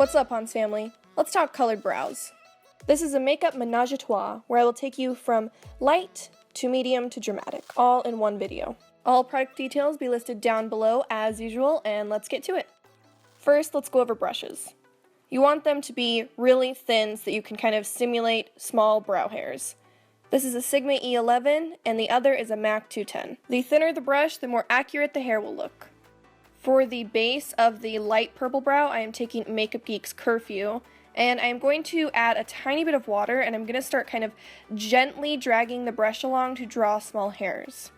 What's up, Hanz family? Let's talk colored brows. This is a Makeup Ménage where I will take you from light to medium to dramatic, all in one video. All product details be listed down below as usual, and let's get to it. First, let's go over brushes. You want them to be really thin so that you can kind of simulate small brow hairs. This is a Sigma E11, and the other is a MAC 210. The thinner the brush, the more accurate the hair will look. For the base of the light purple brow, I am taking Makeup Geek's Curfew, and I'm going to add a tiny bit of water, and I'm going to start kind of gently dragging the brush along to draw small hairs.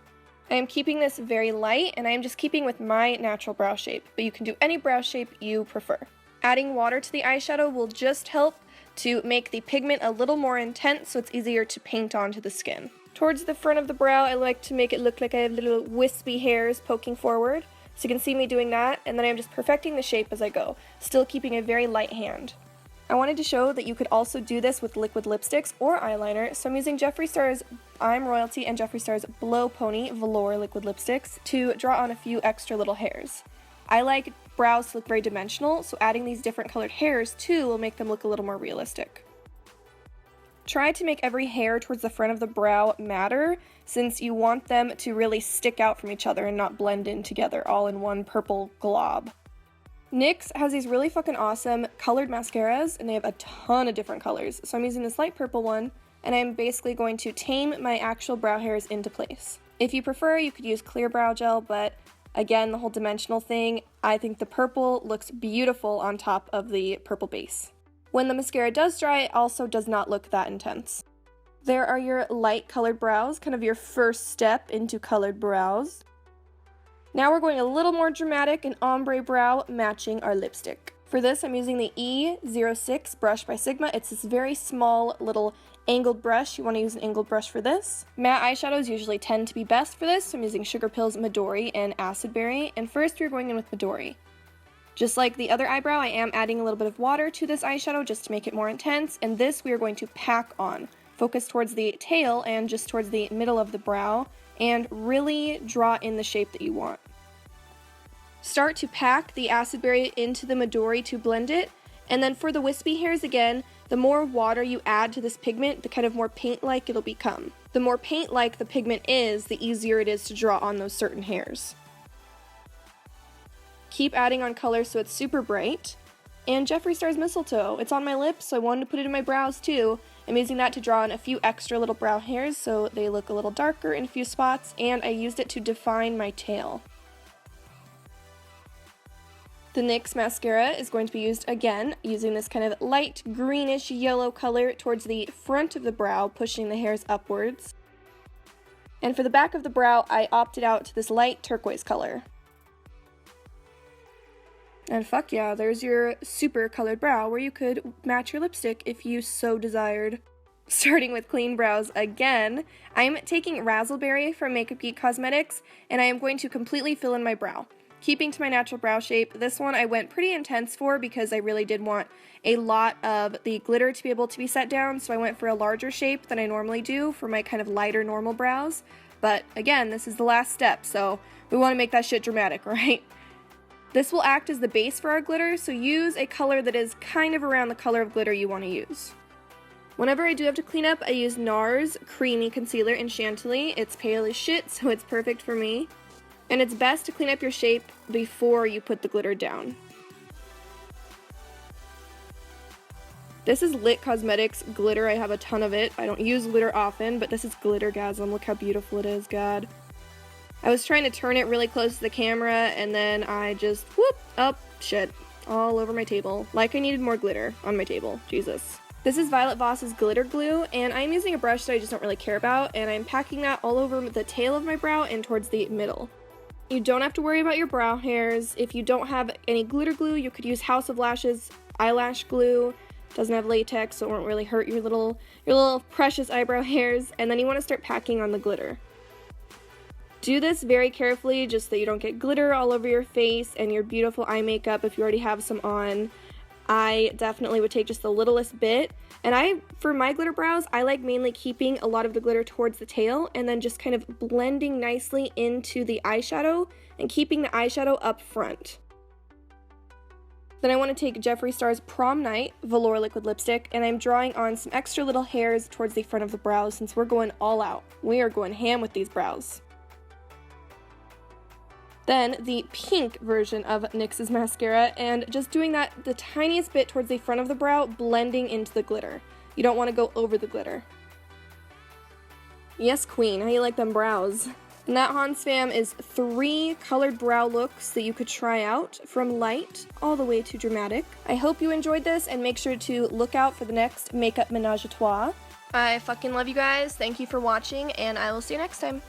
I am keeping this very light, and I am just keeping with my natural brow shape, but you can do any brow shape you prefer. Adding water to the eyeshadow will just help to make the pigment a little more intense so it's easier to paint onto the skin. Towards the front of the brow, I like to make it look like I have little wispy hairs poking forward. So you can see me doing that, and then I'm just perfecting the shape as I go, still keeping a very light hand. I wanted to show that you could also do this with liquid lipsticks or eyeliner, so I'm using Jeffree Star's I'm Royalty and Jeffree Star's Blow Pony Velour liquid lipsticks to draw on a few extra little hairs. I like brows to look very dimensional, so adding these different colored hairs too will make them look a little more realistic. Try to make every hair towards the front of the brow matter, since you want them to really stick out from each other and not blend in together all in one purple glob. NYX has these really fucking awesome colored mascaras, and they have a ton of different colors. So I'm using this light purple one, and I'm basically going to tame my actual brow hairs into place. If you prefer, you could use clear brow gel, but again, the whole dimensional thing, I think the purple looks beautiful on top of the purple base. When the mascara does dry, it also does not look that intense. There are your light colored brows, kind of your first step into colored brows. Now we're going a little more dramatic, an ombre brow matching our lipstick. For this, I'm using the E06 brush by Sigma. It's this very small little angled brush. You want to use an angled brush for this. Matte eyeshadows usually tend to be best for this, so I'm using Sugarpill's Midori and Acidberry, and first we're going in with Midori. Just like the other eyebrow, I am adding a little bit of water to this eyeshadow just to make it more intense, and this we are going to pack on. Focus towards the tail and just towards the middle of the brow, and really draw in the shape that you want. Start to pack the Acidberry into the Midori to blend it, and then for the wispy hairs again, the more water you add to this pigment, the kind of more paint-like it'll become. The more paint-like the pigment is, the easier it is to draw on those certain hairs. Keep adding on color so it's super bright. And Jeffree Star's Mistletoe. It's on my lips, so I wanted to put it in my brows too. I'm using that to draw in a few extra little brow hairs so they look a little darker in a few spots, and I used it to define my tail. The NYX mascara is going to be used again, using this kind of light greenish yellow color towards the front of the brow, pushing the hairs upwards. And for the back of the brow, I opted out to this light turquoise color. And fuck yeah, there's your super colored brow where you could match your lipstick if you so desired. Starting with clean brows again, I'm taking Razzleberry from Makeup Geek Cosmetics, and I am going to completely fill in my brow. Keeping to my natural brow shape, this one I went pretty intense for because I really did want a lot of the glitter to be able to be set down, so I went for a larger shape than I normally do for my kind of lighter normal brows. But again, this is the last step, so we want to make that shit dramatic, right? This will act as the base for our glitter, so use a color that is kind of around the color of glitter you want to use. Whenever I do have to clean up, I use NARS Creamy Concealer in Chantilly. It's pale as shit, so it's perfect for me. And it's best to clean up your shape before you put the glitter down. This is Lit Cosmetics glitter. I have a ton of it. I don't use glitter often, but this is Glittergasm. Look how beautiful it is, God. I was trying to turn it really close to the camera, and then I just, whoop, up, shit, all over my table. Like I needed more glitter on my table. Jesus. This is Violet Voss's Glitter Glue, and I'm using a brush that I just don't really care about, and I'm packing that all over the tail of my brow and towards the middle. You don't have to worry about your brow hairs. If you don't have any glitter glue, you could use House of Lashes eyelash glue. Doesn't have latex, so it won't really hurt your little precious eyebrow hairs, and then you want to start packing on the glitter. Do this very carefully just so you don't get glitter all over your face and your beautiful eye makeup if you already have some on. I definitely would take just the littlest bit, and for my glitter brows, I like mainly keeping a lot of the glitter towards the tail and then just kind of blending nicely into the eyeshadow and keeping the eyeshadow up front. Then I want to take Jeffree Star's Prom Night Velour Liquid Lipstick, and I'm drawing on some extra little hairs towards the front of the brows since we're going all out. We are going ham with these brows. Then the pink version of NYX's mascara, and just doing that the tiniest bit towards the front of the brow, blending into the glitter. You don't want to go over the glitter. Yes, queen, how you like them brows? And that, Hanz fam, is 3 colored brow looks that you could try out from light all the way to dramatic. I hope you enjoyed this, and make sure to look out for the next Makeup Ménage à Trois. I fucking love you guys. Thank you for watching, and I will see you next time.